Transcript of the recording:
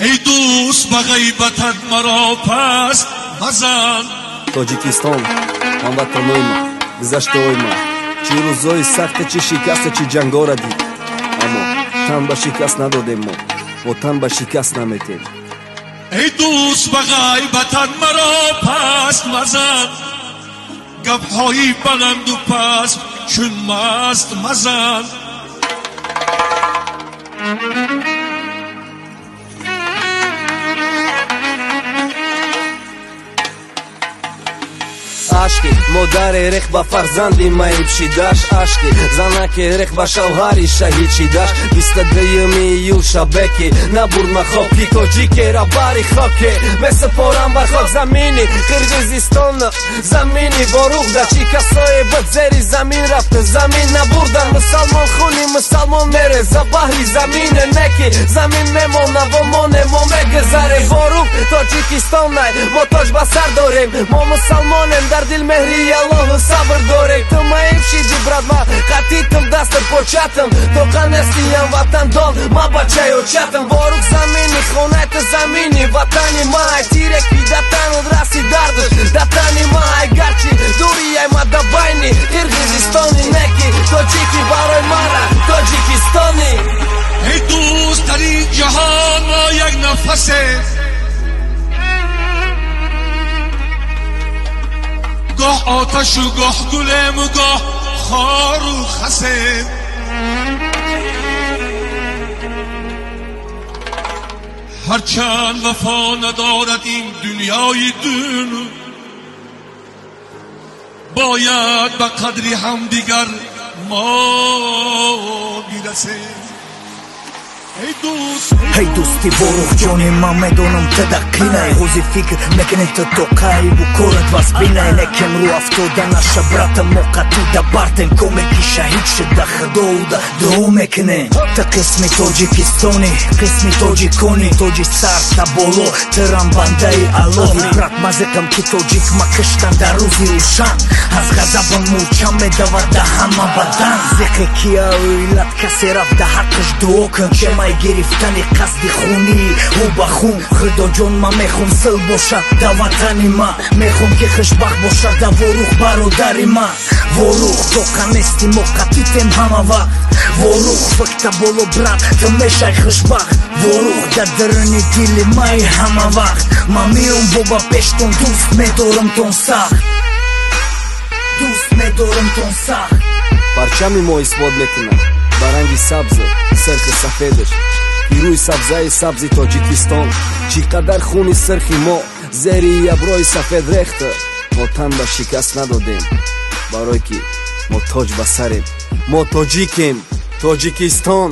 ای دوست به غیبتت مرا پس مزن. Тоҷикистон ҳамватанои ман, гузаштаҳои ман, чӣ рӯзҳои сахте, чӣ шикасте, чӣ ҷангора дид, аммо тан ба шикаст надодем. мо тан ба шикаст наметем. ای دوست به غیبتت مرا پس مزن، گپ‌های بلند و پست چون مست مزن. ашки модаре рех ба фарзанди майиб шидаш, ашки занаке рех ба шавҳари шаҳид шидаш. 22 июл шабе ки набурд махоки тоҷикера бари хоке, месупорам ба хок замини Қирғизистон, замини боруғда. чӣ касое бад зери замин рафта, замин набурдан. мусалмон хуни мусалмон мере за баҳри замине, не ки замин мемона ва мо немо мегузаре. боруғ Тоҷикистонай мо тоҷ ба сар дорем, мо мусалмонем, дар дил меҳри Аллоҳу сабр дорем. ту маиб шиди брат, ма қатитм дастат початм, то қанестиям ватандон, ма бачаёчатм. боруғ замини хонайта замини ватани май, тиреки датану раси дардуш датани май. гарчи дурияй ма да байни Қирғизистони, неки тоҷики барои мара тоҷикистони. ای دوست در این جهان ما یک نفسه، گاه آتش و گاه گلم و گاه خار و خسه. هرچند وفا ندارد این دنیای دون، باید به قدری هم دیگر ما میرسیم. ҳей дӯсти боруғ ҷони ман медонам та дақинай, ҳозир фикр мекунем та то қарибу корат вас бинай. лекин рӯ афтода наша брата мо қатида бартем, коме ки шаҳид шуда худоуда дуо мекунем. та қисми тоҷикистони, қисми тоҷикони, тоҷи сар та боло тирам бандаи аллоҳи. брат мазиқам ки тоҷик ма киштан дар рӯзи рӯшан, аз ғазабон мӯрчам медавад да ҳама бадан. зиқи кия оилат касе рафт да ҳаққаш дуо кун, чемай гирифтани қасди хуни ӯ ба хун. худоҷон ма мехом сил бошад да ватани ма, мехом ки хушбахт бошад да воруғ бародари ма. воруғ то қанести мо қатитем ҳама вақт, воруғ фикта боло брат ту мешай хушбахт. воруғ да дирини дили маи ҳама вақт, ма меом боба пештон дӯст медорам тон сахт, дӯст медорам тон сахт. парчами мо исбот мекунад ба ранги сабзи сирхи сафедаш, ки рӯи сабзаи сабзи Тоҷикистон. чӣ қадар хуни сирхи мо зери яброи сафед рехта. мо тан ба шикаст надодем, барое ки мо тоҷ ба сарем. мо тоҷикем. Тоҷикистон.